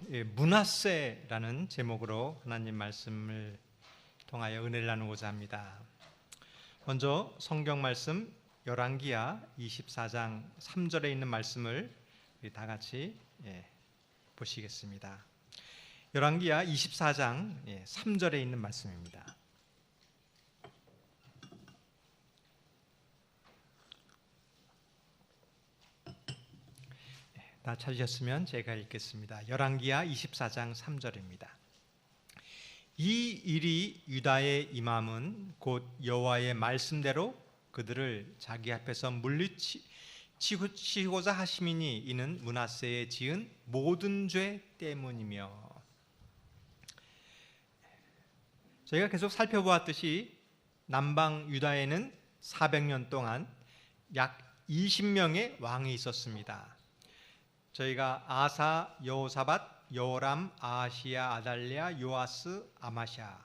므낫세라는 제목으로 하나님 말씀을 통하여 은혜를 나누고자 합니다. 먼저 성경 말씀 열왕기하 24장 3절에 있는 말씀을 우리 다 같이 보시겠습니다. 열왕기하 24장 3절에 있는 말씀입니다. 다 찾으셨으면 제가 읽겠습니다. 열왕기하 24장 3절입니다. 이 일이 유다의 임함은 곧 여호와의 말씀대로 그들을 자기 앞에서 물리치고자 하심이니 이는 므낫세에 지은 모든 죄 때문이며. 저희가 계속 살펴보았듯이 남방 유다에는 400년 동안 약 20명의 왕이 있었습니다. 저희가 아사, 여호사밧, 여호람, 아하시야, 아달랴, 요아스, 아마샤,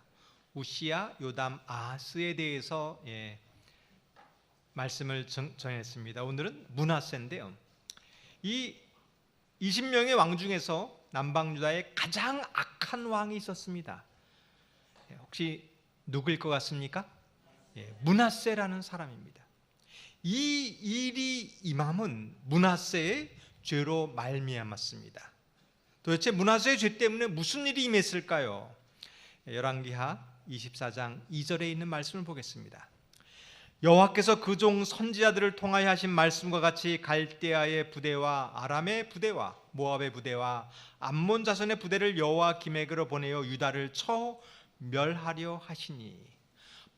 우시야, 요담, 아하스에 대해서 말씀을 전했습니다. 오늘은 므낫세인데요. 이 20명의 왕 중에서 남방 유다에 가장 악한 왕이 있었습니다. 혹시 누구일 것 같습니까? 므낫세라는 사람입니다. 이 일이 임함은 므낫세의 죄로 말미암았습니다. 도대체 므낫세의 죄 때문에 무슨 일이 임했을까요? 열왕기하 24장 2절에 있는 말씀을 보겠습니다. 여호와께서 그 종 선지자들을 통하여 하신 말씀과 같이 갈대아의 부대와 아람의 부대와 모압의 부대와 암몬 자손의 부대를 여호와 기웻으로 보내어 유다를 쳐 멸하려 하시니.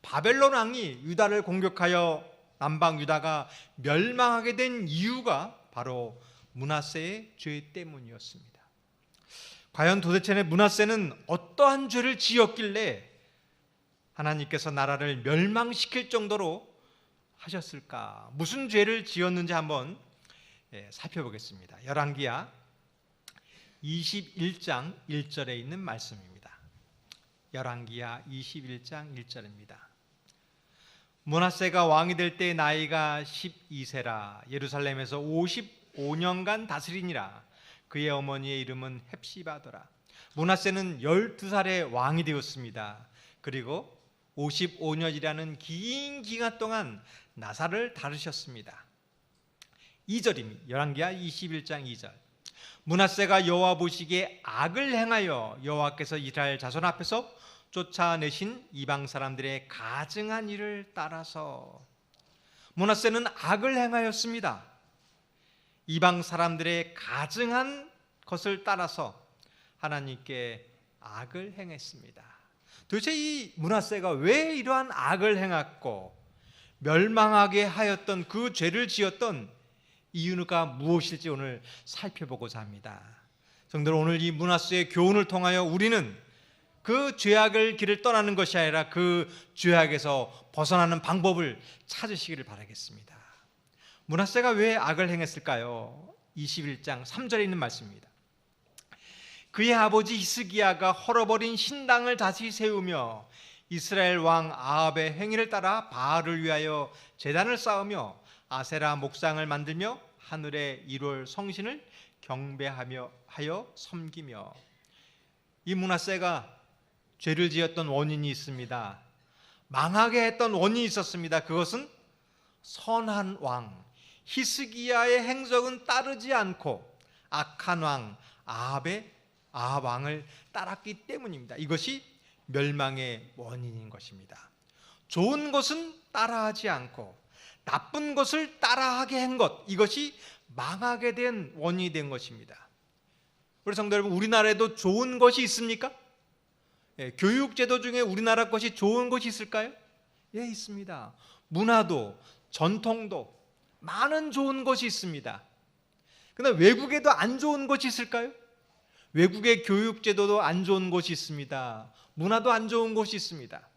바벨론 왕이 유다를 공격하여 남방 유다가 멸망하게 된 이유가 바로 므낫세의 죄 때문이었습니다. 과연 도대체 므낫세는 어떠한 죄를 지었길래 하나님께서 나라를 멸망시킬 정도로 하셨을까? 무슨 죄를 지었는지 한번 살펴보겠습니다. 열왕기하 21장 1절에 있는 말씀입니다. 열왕기하 21장 1절입니다. 므낫세가 왕이 될 때 나이가 12세라 예루살렘에서 55년간 다스리니라. 그의 어머니의 이름은 헵시바더라. 므낫세는 12살에 왕이 되었습니다. 그리고 55년이라는 긴 기간 동안 나사를 다루셨습니다. 2절입니다. 열왕기하 21장 2절. 므낫세가 여호와 보시기에 악을 행하여 여호와께서 이스라엘 자손 앞에서 쫓아내신 이방 사람들의 가증한 일을 따라서. 므낫세는 악을 행하였습니다. 이방 사람들의 가증한 것을 따라서 하나님께 악을 행했습니다. 도대체 이 므낫세가 왜 이러한 악을 행했고 멸망하게 하였던 그 죄를 지었던 이유가 무엇일지 오늘 살펴보고자 합니다. 성도들, 오늘 이 므낫세의 교훈을 통하여 우리는 그 죄악을 길을 떠나는 것이 아니라 그 죄악에서 벗어나는 방법을 찾으시기를 바라겠습니다. 므낫세가 왜 악을 행했을까요? 21장 3절에 있는 말씀입니다. 그의 아버지 히스기야가 헐어버린 신당을 다시 세우며 이스라엘 왕 아합의 행위를 따라 바알을 위하여 제단을 쌓으며 아세라 목상을 만들며 하늘의 일월 성신을 경배하며 하여 섬기며. 이 므낫세가 죄를 지었던 원인이 있습니다. 망하게 했던 원인이 있었습니다. 그것은 선한 왕 히스기야의 행적은 따르지 않고 악한 왕 아합 왕을 따랐기 때문입니다. 이것이 멸망의 원인인 것입니다. 좋은 것은 따라하지 않고 나쁜 것을 따라하게 한 것, 이것이 망하게 된 원인이 된 것입니다. 우리 성도 여러분, 우리나라에도 좋은 것이 있습니까? 교육제도 중에 우리나라 것이 좋은 것이 있을까요? 예, 있습니다. 문화도 전통도 많은 좋은 것이 있습니다. 그런데 외국에도 안 좋은 것이 있을까요? 외국의 교육제도도 안 좋은 것이 있습니다. 문화도 안 좋은 것이 있습니다.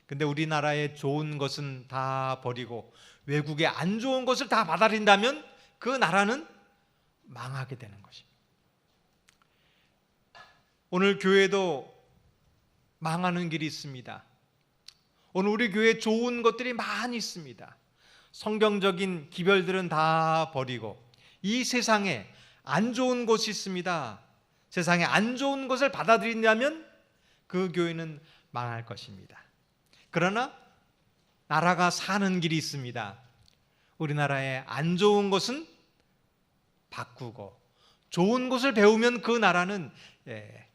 그런데 우리나라의 좋은 것은 다 버리고 외국의 안 좋은 것을 다 받아들인다면 그 나라는 망하게 되는 것입니다. 오늘 교회도 망하는 길이 있습니다. 오늘 우리 교회에 좋은 것들이 많이 있습니다. 성경적인 기별들은 다 버리고 이 세상에 안 좋은 것이 있습니다. 세상에 안 좋은 것을 받아들인다면 그 교회는 망할 것입니다. 그러나 나라가 사는 길이 있습니다. 우리나라에 안 좋은 것은 바꾸고 좋은 것을 배우면 그 나라는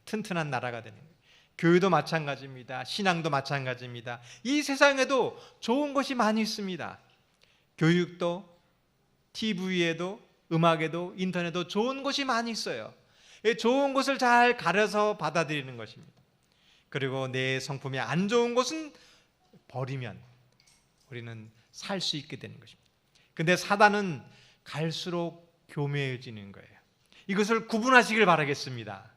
튼튼한 나라가 되는 거예요. 교회도 마찬가지입니다. 신앙도 마찬가지입니다. 이 세상에도 좋은 것이 많이 있습니다. 교육도, TV에도, 음악에도, 인터넷에도 좋은 것이 많이 있어요. 좋은 것을 잘 가려서 받아들이는 것입니다. 그리고 내 성품이 안 좋은 것은 버리면 우리는 살 수 있게 되는 것입니다. 근데 사단은 갈수록 교묘해지는 거예요. 이것을 구분하시길 바라겠습니다.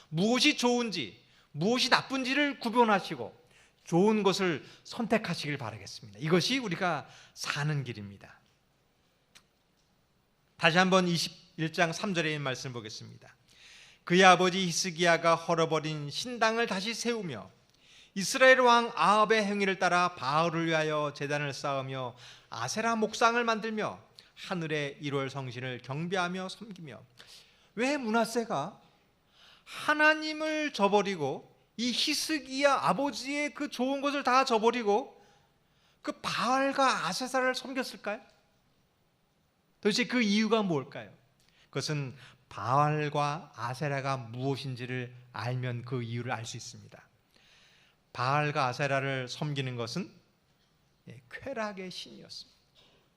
무엇이 좋은지, 무엇이 나쁜지를 구분하시고 좋은 것을 선택하시길 바라겠습니다. 이것이 우리가 사는 길입니다. 다시 한번 21장 3절의 말씀 보겠습니다. 그의 아버지 히스기야가 헐어버린 신당을 다시 세우며 이스라엘 왕 아합의 행위를 따라 바알을 위하여 제단을 쌓으며 아세라 목상을 만들며 하늘의 1월 성신을 경배하며 섬기며. 왜 므낫세가 하나님을 저버리고 이 히스기야 아버지의 그 좋은 것을 다 저버리고 그 바알과 아세사를 섬겼을까요? 도대체 그 이유가 뭘까요? 그것은 바알과 아세라가 무엇인지를 알면 그 이유를 알 수 있습니다. 바알과 아세라를 섬기는 것은 쾌락의 신이었습니다.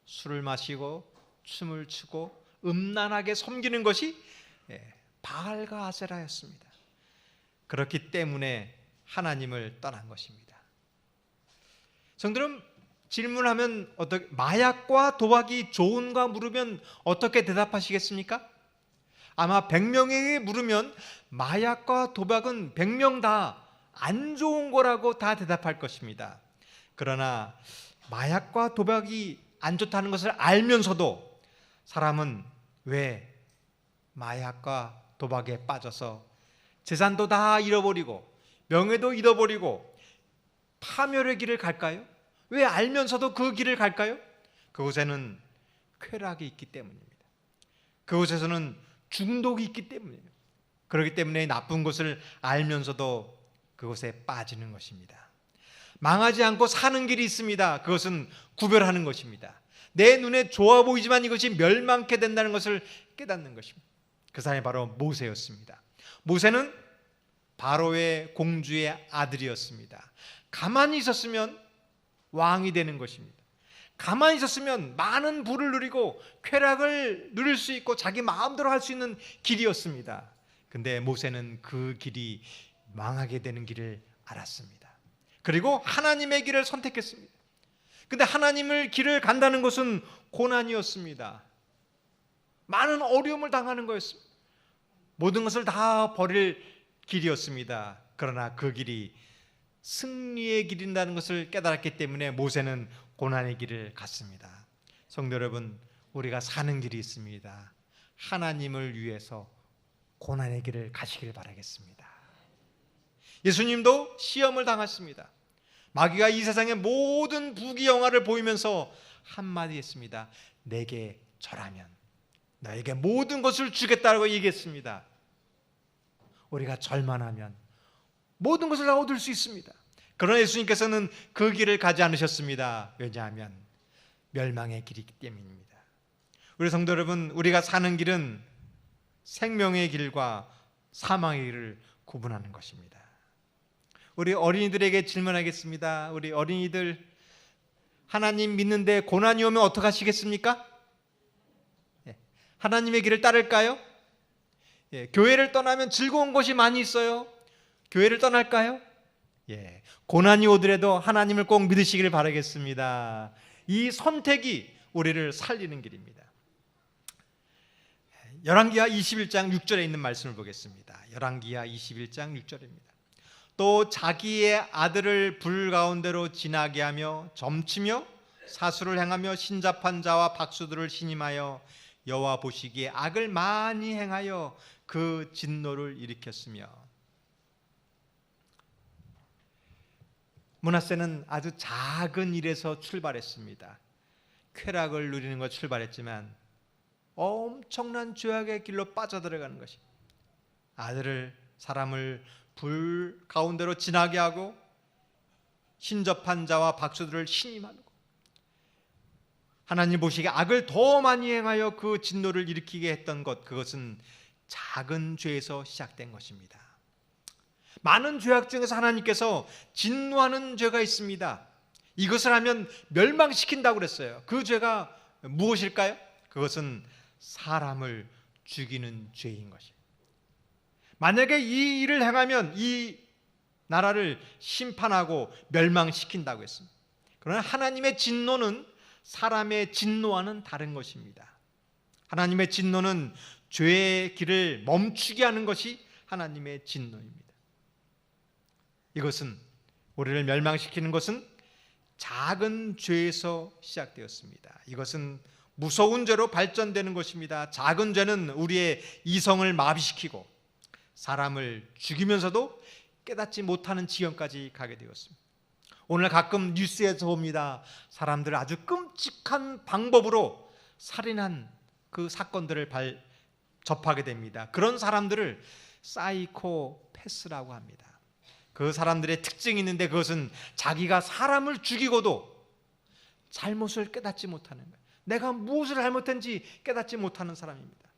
술을 마시고 춤을 추고 음란하게 섬기는 것이 바알과 아세라였습니다. 그렇기 때문에 하나님을 떠난 것입니다. 성도는 질문하면 어떻게, 마약과 도박이 좋은가 물으면 어떻게 대답하시겠습니까? 아마 100명에게 물으면 마약과 도박은 100명 다 안 좋은 거라고 다 대답할 것입니다. 그러나 마약과 도박이 안 좋다는 것을 알면서도 사람은 왜 마약과 도박에 빠져서 재산도 다 잃어버리고 명예도 잃어버리고 파멸의 길을 갈까요? 왜 알면서도 그 길을 갈까요? 그곳에는 쾌락이 있기 때문입니다. 그곳에서는 중독이 있기 때문이에요. 그렇기 때문에 나쁜 것을 알면서도 그곳에 빠지는 것입니다. 망하지 않고 사는 길이 있습니다. 그것은 구별하는 것입니다. 내 눈에 좋아 보이지만 이것이 멸망케 된다는 것을 깨닫는 것입니다. 그 사람이 바로 모세였습니다. 모세는 바로의 공주의 아들이었습니다. 가만히 있었으면 왕이 되는 것입니다. 가만히 있었으면 많은 부를 누리고 쾌락을 누릴 수 있고 자기 마음대로 할 수 있는 길이었습니다. 근데 모세는 그 길이 망하게 되는 길을 알았습니다. 그리고 하나님의 길을 선택했습니다. 근데 하나님의 길을 간다는 것은 고난이었습니다. 많은 어려움을 당하는 거였습니다. 모든 것을 다 버릴 길이었습니다. 그러나 그 길이 승리의 길인다는 것을 깨달았기 때문에 모세는 고난의 길을 갔습니다. 성도 여러분, 우리가 사는 길이 있습니다. 하나님을 위해서 고난의 길을 가시길 바라겠습니다. 예수님도 시험을 당했습니다. 마귀가 이 세상의 모든 부귀영화를 보이면서 한마디 했습니다. 내게 절하면 너에게 모든 것을 주겠다고 얘기했습니다. 우리가 절만 하면 모든 것을 다 얻을 수 있습니다. 그러나 예수님께서는 그 길을 가지 않으셨습니다. 왜냐하면 멸망의 길이기 때문입니다. 우리 성도 여러분, 우리가 사는 길은 생명의 길과 사망의 길을 구분하는 것입니다. 우리 어린이들에게 질문하겠습니다. 우리 어린이들, 하나님 믿는데 고난이 오면 어떻게 하시겠습니까? 하나님의 길을 따를까요? 교회를 떠나면 즐거운 것이 많이 있어요. 교회를 떠날까요? 고난이 오더라도 하나님을 꼭 믿으시기를 바라겠습니다. 이 선택이 우리를 살리는 길입니다. 열왕기하 21장 6절에 있는 말씀을 보겠습니다. 열왕기하 21장 6절입니다. 또 자기의 아들을 불 가운데로 지나게 하며 점치며 사수를 행하며 신잡한 자와 박수들을 신임하여 여호와 보시기에 악을 많이 행하여 그 진노를 일으켰으며. 므낫세는 아주 작은 일에서 출발했습니다. 쾌락을 누리는 것 출발했지만 엄청난 죄악의 길로 빠져들어가는 것입니다. 아들을 사람을 불 가운데로 지나게 하고 신접한 자와 박수들을 신이 말고 하나님 보시기에 악을 더 많이 행하여 그 진노를 일으키게 했던 것, 그것은 작은 죄에서 시작된 것입니다. 많은 죄악 중에서 하나님께서 진노하는 죄가 있습니다. 이것을 하면 멸망시킨다고 그랬어요. 그 죄가 무엇일까요? 그것은 사람을 죽이는 죄인 것이에요. 만약에 이 일을 행하면 이 나라를 심판하고 멸망시킨다고 했습니다. 그러나 하나님의 진노는 사람의 진노와는 다른 것입니다. 하나님의 진노는 죄의 길을 멈추게 하는 것이 하나님의 진노입니다. 이것은 우리를 멸망시키는 것은 작은 죄에서 시작되었습니다. 이것은 무서운 죄로 발전되는 것입니다. 작은 죄는 우리의 이성을 마비시키고 사람을 죽이면서도 깨닫지 못하는 지경까지 가게 되었습니다. 오늘 가끔 뉴스에서 봅니다. 사람들 아주 끔찍한 방법으로 살인한 그 사건들을 접하게 됩니다. 그런 사람들을 사이코패스라고 합니다. 그 사람들의 특징이 있는데 그것은 자기가 사람을 죽이고도 잘못을 깨닫지 못하는 거예요. 내가 무엇을 잘못했는지 깨닫지 못하는 사람입니다.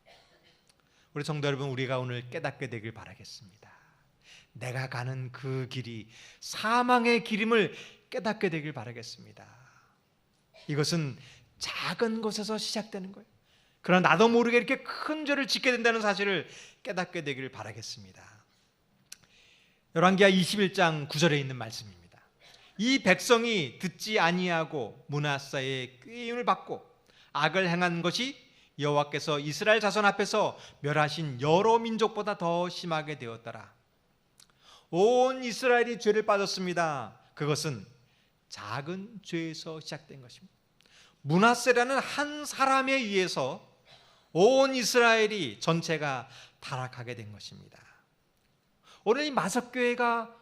우리 성도 여러분, 우리가 오늘 깨닫게 되길 바라겠습니다. 내가 가는 그 길이 사망의 길임을 깨닫게 되길 바라겠습니다. 이것은 작은 것에서 시작되는 거예요. 그러나 나도 모르게 이렇게 큰 죄를 짓게 된다는 사실을 깨닫게 되길 바라겠습니다. 열왕기하 21장 9절에 있는 말씀입니다. 이 백성이 듣지 아니하고 므낫세의 꾀임을 받고 악을 행한 것이 여호와께서 이스라엘 자손 앞에서 멸하신 여러 민족보다 더 심하게 되었더라. 온 이스라엘이 죄를 빠졌습니다. 그것은 작은 죄에서 시작된 것입니다. 므낫세라는 한 사람에 의해서 온 이스라엘이 전체가 타락하게 된 것입니다. 오늘 이 마석교회가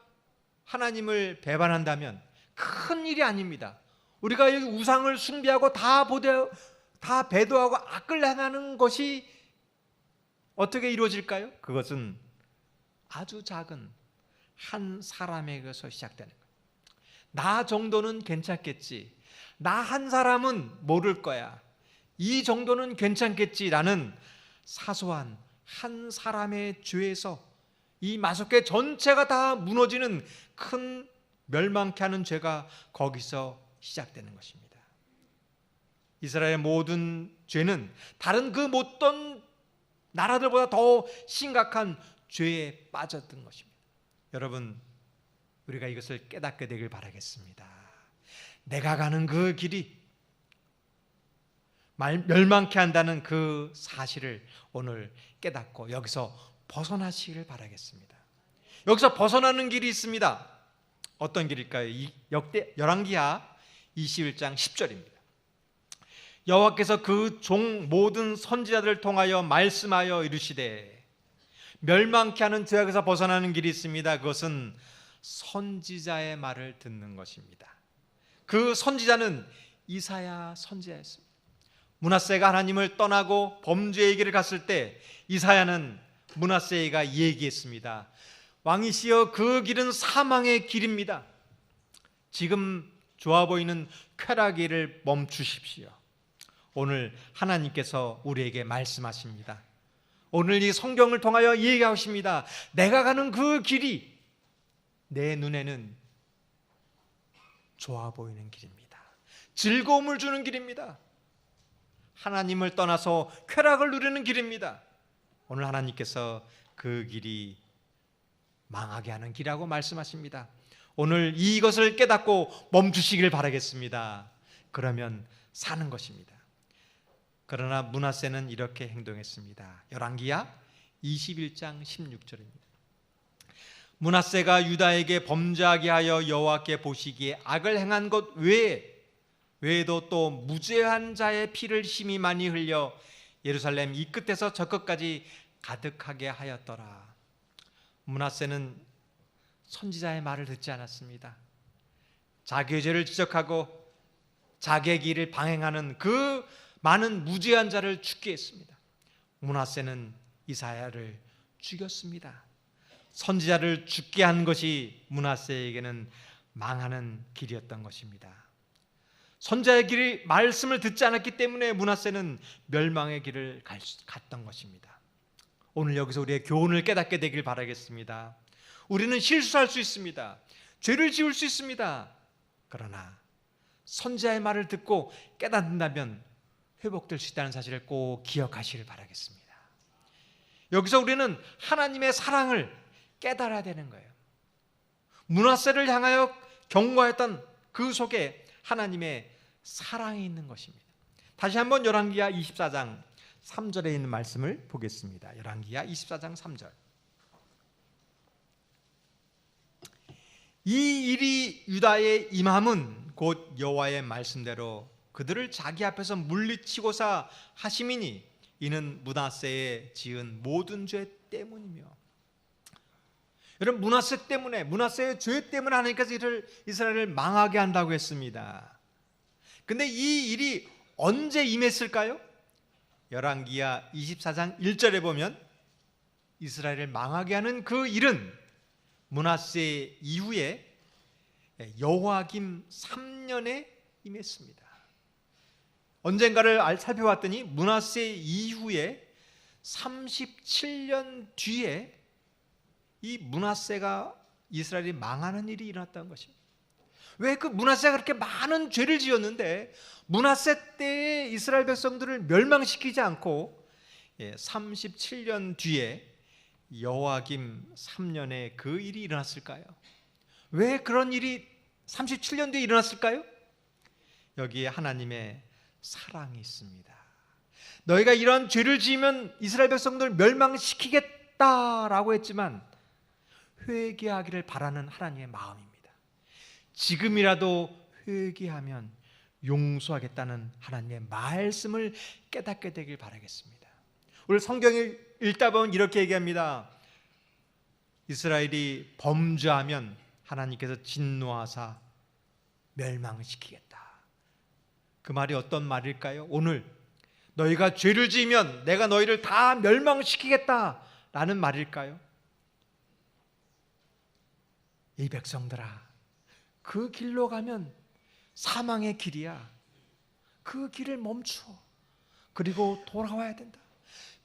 하나님을 배반한다면 큰 일이 아닙니다. 우리가 여기 우상을 숭배하고 다 배도하고 악을 행하는 것이 어떻게 이루어질까요? 그것은 아주 작은 한 사람에게서 시작되는 거예요. 나 정도는 괜찮겠지. 나 한 사람은 모를 거야. 이 정도는 괜찮겠지라는 사소한 한 사람의 죄에서 이 마석교회 전체가 다 무너지는 큰 멸망케 하는 죄가 거기서 시작되는 것입니다. 이스라엘의 모든 죄는 다른 그 어떤 나라들보다 더 심각한 죄에 빠졌던 것입니다. 여러분, 우리가 이것을 깨닫게 되길 바라겠습니다. 내가 가는 그 길이 멸망케 한다는 그 사실을 오늘 깨닫고 여기서 벗어나시기를 바라겠습니다. 여기서 벗어나는 길이 있습니다. 어떤 길일까요? 열왕기하 21장 10절입니다. 여호와께서 그 종 모든 선지자들을 통하여 말씀하여 이르시되 멸망케 하는 죄악에서 벗어나는 길이 있습니다. 그것은 선지자의 말을 듣는 것입니다. 그 선지자는 이사야 선지자였습니다. 므낫세가 하나님을 떠나고 범죄의 길을 갔을 때 이사야는 므낫세가 얘기했습니다. 왕이시여, 그 길은 사망의 길입니다. 지금 좋아 보이는 쾌락의 길을 멈추십시오. 오늘 하나님께서 우리에게 말씀하십니다. 오늘 이 성경을 통하여 얘기하십니다. 내가 가는 그 길이 내 눈에는 좋아 보이는 길입니다. 즐거움을 주는 길입니다. 하나님을 떠나서 쾌락을 누리는 길입니다. 오늘 하나님께서 그 길이 망하게 하는 길이라고 말씀하십니다. 오늘 이것을 깨닫고 멈추시길 바라겠습니다. 그러면 사는 것입니다. 그러나 므낫세는 이렇게 행동했습니다. 열왕기하 21장 16절입니다. 므낫세가 유다에게 범죄하게 하여 여호와께 보시기에 악을 행한 것 외에도 또 무죄한 자의 피를 심히 많이 흘려 예루살렘 이 끝에서 저 끝까지 가득하게 하였더라. 므낫세는 선지자의 말을 듣지 않았습니다. 자기의 죄를 지적하고 자기의 길을 방행하는 그 많은 무죄한 자를 죽게 했습니다. 므낫세는 이사야를 죽였습니다. 선지자를 죽게 한 것이 므낫세에게는 망하는 길이었던 것입니다. 선지자의 길이 말씀을 듣지 않았기 때문에 므낫세는 멸망의 길을 갔던 것입니다. 오늘 여기서 우리의 교훈을 깨닫게 되길 바라겠습니다. 우리는 실수할 수 있습니다. 죄를 지을 수 있습니다. 그러나 선지자의 말을 듣고 깨닫는다면 회복될 수 있다는 사실을 꼭 기억하시길 바라겠습니다. 여기서 우리는 하나님의 사랑을 깨달아야 되는 거예요. 므낫세를 향하여 경고했던 그 속에 하나님의 사랑이 있는 것입니다. 다시 한번 열왕기하 24장 3절에 있는 말씀을 보겠습니다. 열왕기하 24장 3절. 이 일이 유다에 임함은 곧 여호와의 말씀대로 그들을 자기 앞에서 물리치고사 하심이니 이는 므낫세에 지은 모든 죄 때문이며. 여러분, 므낫세 때문에, 므낫세의 죄 때문에 하나님께서 이스라엘을 망하게 한다고 했습니다. 근데 이 일이 언제 임했을까요? 열왕기하 24장 1절에 보면 이스라엘을 망하게 하는 그 일은 므낫세 이후에 여호야김 3년에 임했습니다. 언젠가를 살펴봤더니 므낫세 이후에 37년 뒤에 이 므낫세가 이스라엘이 망하는 일이 일어났다는 것입니다. 왜 그 므낫세가 그렇게 많은 죄를 지었는데 므낫세 때에 이스라엘 백성들을 멸망시키지 않고 37년 뒤에 여호야김 3년에 그 일이 일어났을까요? 왜 그런 일이 37년 뒤에 일어났을까요? 여기에 하나님의 사랑이 있습니다. 너희가 이런 죄를 지으면 이스라엘 백성들을 멸망시키겠다라고 했지만 회개하기를 바라는 하나님의 마음입니다. 지금이라도 회개하면 용서하겠다는 하나님의 말씀을 깨닫게 되길 바라겠습니다. 오늘 성경을 읽다 보면 이렇게 얘기합니다. 이스라엘이 범죄하면 하나님께서 진노하사 멸망시키겠다. 그 말이 어떤 말일까요? 오늘 너희가 죄를 지으면 내가 너희를 다 멸망시키겠다라는 말일까요? 이 백성들아, 그 길로 가면 사망의 길이야. 그 길을 멈춰. 그리고 돌아와야 된다.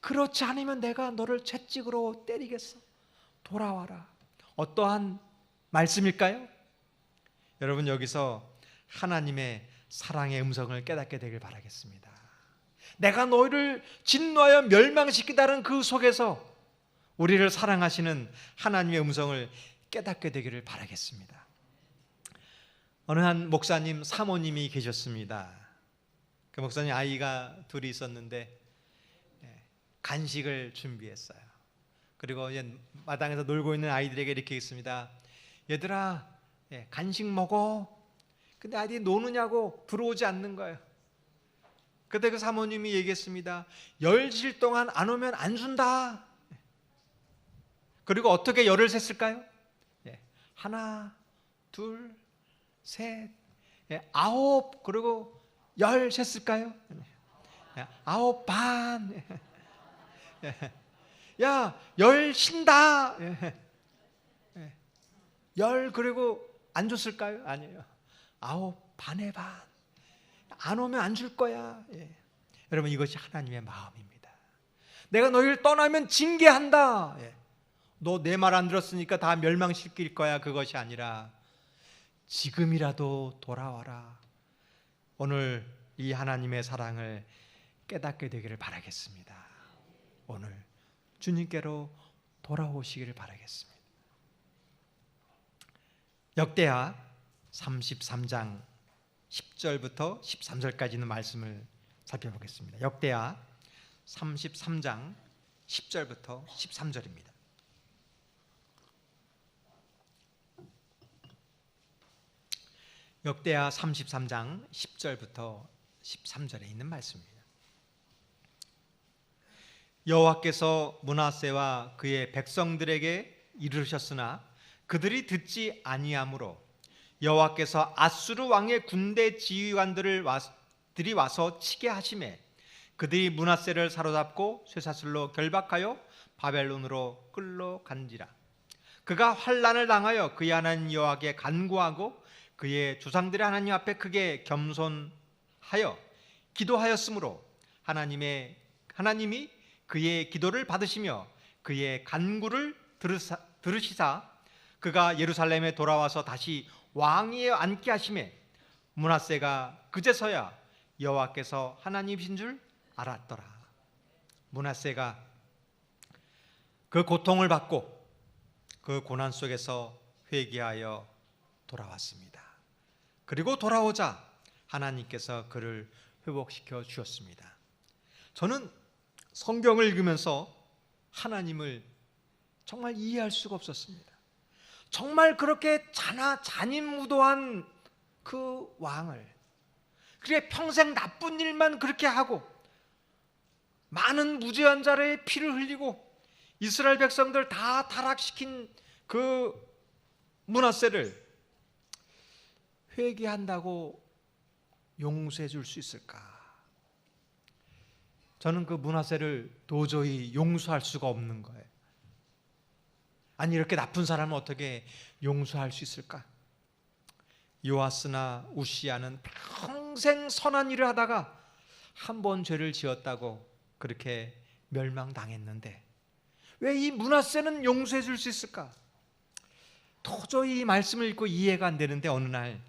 그렇지 않으면 내가 너를 채찍으로 때리겠어. 돌아와라. 어떠한 말씀일까요? 여러분, 여기서 하나님의 사랑의 음성을 깨닫게 되길 바라겠습니다. 내가 너희를 진노하여 멸망시키다는 그 속에서 우리를 사랑하시는 하나님의 음성을 깨닫게 되기를 바라겠습니다. 어느 한 목사님 사모님이 계셨습니다. 그 목사님 아이가 둘이 있었는데 간식을 준비했어요. 그리고 마당에서 놀고 있는 아이들에게 이렇게 했습니다. 얘들아, 간식 먹어. 근데 아이들이 노느냐고 들어오지 않는 거예요. 그때 그 사모님이 얘기했습니다. 10일 동안 안 오면 안 준다. 그리고 어떻게 열을 셌을까요? 하나, 둘, 셋, 9, 그리고 10 셌을까요? 9 반. 야, 10 신다. 10 그리고 안 줬을까요? 아니에요. 9 반의 반. 안 오면 안 줄 거야. 여러분, 이것이 하나님의 마음입니다. 내가 너희를 떠나면 징계한다. 너 내 말 안 들었으니까 다 멸망시킬 거야. 그것이 아니라 지금이라도 돌아와라. 오늘 이 하나님의 사랑을 깨닫게 되기를 바라겠습니다. 오늘 주님께로 돌아오시기를 바라겠습니다. 역대하 33장 10절부터 13절까지 있는 말씀을 살펴보겠습니다. 역대하 33장 10절부터 13절입니다. 역대하 33장 10절부터 13절에 있는 말씀입니다. 여호와께서 므낫세와 그의 백성들에게 이르셨으나 그들이 듣지 아니하므로 여호와께서 아수르 왕의 군대 지휘관들이 와서 치게 하시매 그들이 므낫세를 사로잡고 쇠사슬로 결박하여 바벨론으로 끌려간지라. 그가 환난을 당하여 그의 하나님 여호와께 간구하고 그의 조상들의 하나님 앞에 크게 겸손하여 기도하였으므로 하나님이 그의 기도를 받으시며 그의 간구를 들으시사 그가 예루살렘에 돌아와서 다시 왕위에 앉게 하시매 므낫세가 그제서야 여호와께서 하나님이신 줄 알았더라. 므낫세가 그 고통을 받고 그 고난 속에서 회개하여 돌아왔습니다. 그리고 돌아오자 하나님께서 그를 회복시켜 주셨습니다. 저는 성경을 읽으면서 하나님을 정말 이해할 수가 없었습니다. 정말 그렇게 잔인무도한 그 왕을, 그래 평생 나쁜 일만 그렇게 하고 많은 무죄한 자의 피를 흘리고 이스라엘 백성들 다 타락시킨 그 므낫세를 회개한다고 용서해 줄 수 있을까? 저는 그 므낫세를 도저히 용서할 수가 없는 거예요. 아니 이렇게 나쁜 사람을 어떻게 용서할 수 있을까? 요아스나 우시야는 평생 선한 일을 하다가 한 번 죄를 지었다고 그렇게 멸망당했는데 왜 이 므낫세는 용서해 줄 수 있을까? 도저히 이 말씀을 읽고 이해가 안 되는데 어느 날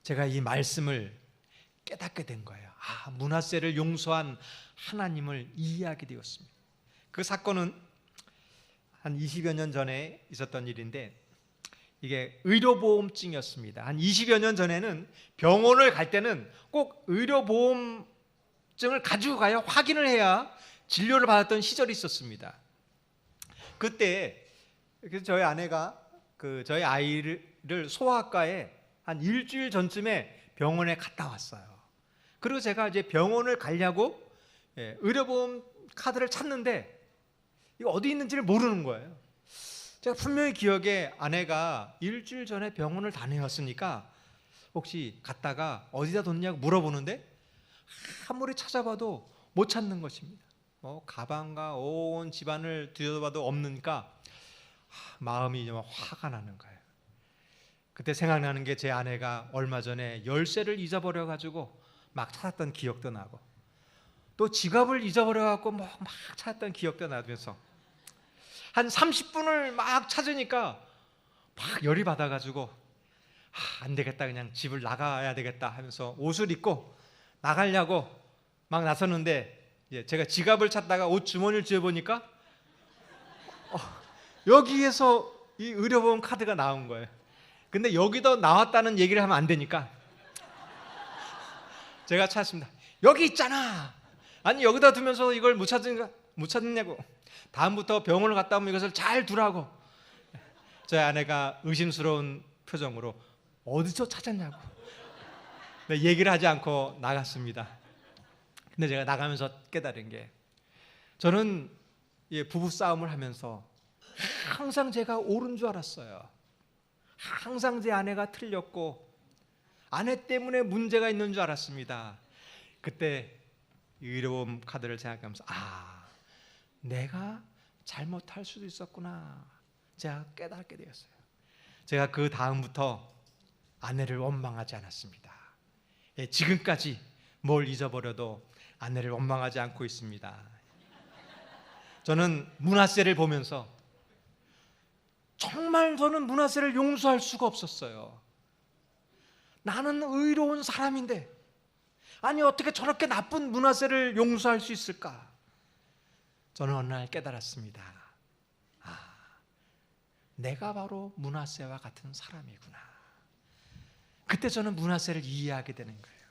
제가 이 말씀을 깨닫게 된 거예요. 므낫세를 용서한 하나님을 이해하게 되었습니다. 그 사건은 한 20여 년 전에 있었던 일인데 이게 의료보험증이었습니다. 한 20여 년 전에는 병원을 갈 때는 꼭 의료보험증을 가지고 가야 확인을 해야 진료를 받았던 시절이 있었습니다. 그때 저희 아내가 저희 아이를 소아과에 한 일주일 전쯤에 병원에 갔다 왔어요. 그리고 제가 이제 병원을 가려고 의료보험 카드를 찾는데 이거 어디 있는지를 모르는 거예요. 제가 분명히 기억에 아내가 일주일 전에 병원을 다녀왔으니까 혹시 갔다가 어디다 뒀냐고 물어보는데 아무리 찾아봐도 못 찾는 것입니다. 가방과 온 집안을 뒤져봐도 없으니까 마음이 좀 화가 나는 거예요. 그때 생각나는 게 제 아내가 얼마 전에 열쇠를 잊어버려가지고 막 찾았던 기억도 나고 또 지갑을 잊어버려갖고 막 찾았던 기억도 나면서 한 30분을 막 찾으니까 막 열이 받아가지고 안 되겠다, 그냥 집을 나가야 되겠다 하면서 옷을 입고 나가려고 막 나섰는데 제가 지갑을 찾다가 옷 주머니를 쥐어보니까 여기에서 이 의료보험 카드가 나온 거예요. 근데 여기도 나왔다는 얘기를 하면 안 되니까 제가 찾았습니다. 여기 있잖아. 아니 여기다 두면서 이걸 못 찾느냐고. 다음부터 병원을 갔다 오면 이것을 잘 두라고. 저희 아내가 의심스러운 표정으로 어디서 찾았냐고 얘기를 하지 않고 나갔습니다. 근데 제가 나가면서 깨달은 게 저는 부부싸움을 하면서 항상 제가 옳은 줄 알았어요. 항상 제 아내가 틀렸고 아내 때문에 문제가 있는 줄 알았습니다. 그때 의료보험 카드를 생각하면서 내가 잘못할 수도 있었구나 제가 깨닫게 되었어요. 제가 그 다음부터 아내를 원망하지 않았습니다. 지금까지 뭘 잊어버려도 아내를 원망하지 않고 있습니다. 저는 므낫세를 보면서 정말 저는 므낫세를 용서할 수가 없었어요. 나는 의로운 사람인데 아니 어떻게 저렇게 나쁜 므낫세를 용서할 수 있을까? 저는 어느 날 깨달았습니다. 내가 바로 므낫세와 같은 사람이구나. 그때 저는 므낫세를 이해하게 되는 거예요.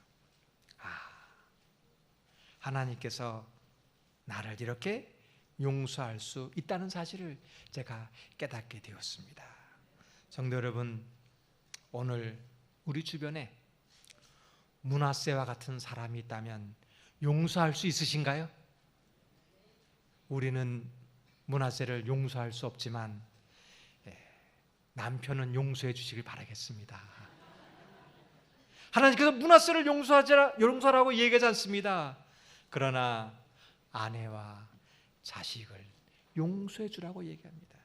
하나님께서 나를 이렇게 용서할 수 있다는 사실을 제가 깨닫게 되었습니다. 성도 여러분, 오늘 우리 주변에 므낫세와 같은 사람이 있다면 용서할 수 있으신가요? 우리는 므낫세를 용서할 수 없지만 남편은 용서해 주시길 바라겠습니다. 하나님께서 므낫세를 용서하라고 얘기하지 않습니다. 그러나 아내와 자식을 용서해 주라고 얘기합니다.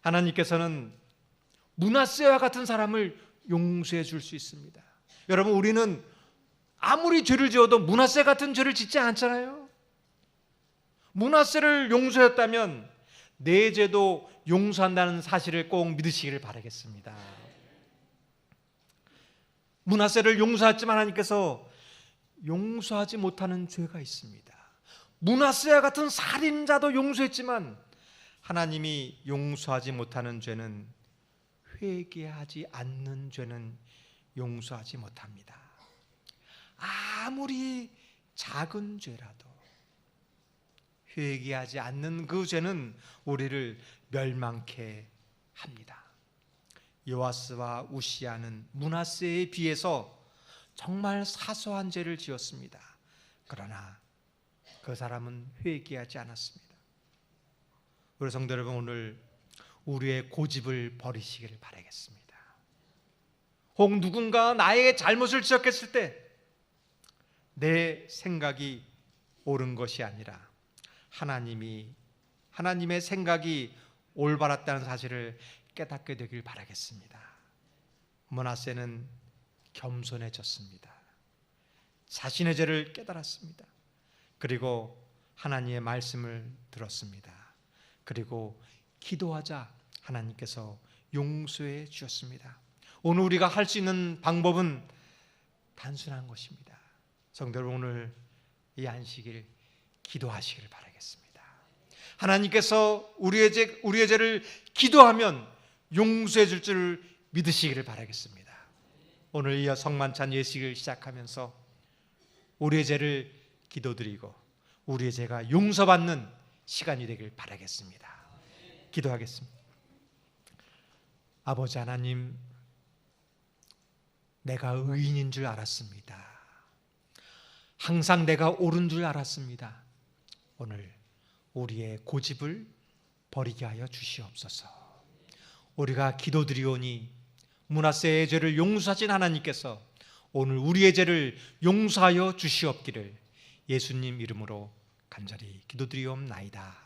하나님께서는 므낫세와 같은 사람을 용서해 줄 수 있습니다. 여러분, 우리는 아무리 죄를 지어도 므낫세 같은 죄를 짓지 않잖아요. 므낫세를 용서했다면 내 죄도 용서한다는 사실을 꼭 믿으시기를 바라겠습니다. 므낫세를 용서했지만 하나님께서 용서하지 못하는 죄가 있습니다. 므낫세와 같은 살인자도 용서했지만 하나님이 용서하지 못하는 죄는, 회개하지 않는 죄는 용서하지 못합니다. 아무리 작은 죄라도 회개하지 않는 그 죄는 우리를 멸망케 합니다. 요아스와 우시아는 므낫세에 비해서 정말 사소한 죄를 지었습니다. 그러나 그 사람은 회개하지 않았습니다. 우리 성도 여러분, 오늘 우리의 고집을 버리시기를 바라겠습니다. 혹 누군가 나의 잘못을 지적했을 때 내 생각이 옳은 것이 아니라 하나님의 생각이 올바랐다는 사실을 깨닫게 되길 바라겠습니다. 므낫세는 겸손해졌습니다. 자신의 죄를 깨달았습니다. 그리고 하나님의 말씀을 들었습니다. 그리고 기도하자 하나님께서 용서해 주셨습니다. 오늘 우리가 할 수 있는 방법은 단순한 것입니다. 성도 여러분, 오늘 이 안식일 기도하시기를 바라겠습니다. 하나님께서 우리의 죄를 기도하면 용서해 줄 줄 믿으시기를 바라겠습니다. 오늘 이 성만찬 예식을 시작하면서 우리의 죄를 기도드리고 우리의 죄가 용서받는 시간이 되길 바라겠습니다. 기도하겠습니다. 아버지 하나님, 내가 의인인 줄 알았습니다. 항상 내가 옳은 줄 알았습니다. 오늘 우리의 고집을 버리게 하여 주시옵소서. 우리가 기도드리오니 므낫세의 죄를 용서하신 하나님께서 오늘 우리의 죄를 용서하여 주시옵기를 예수님 이름으로 간절히 기도드리옵나이다.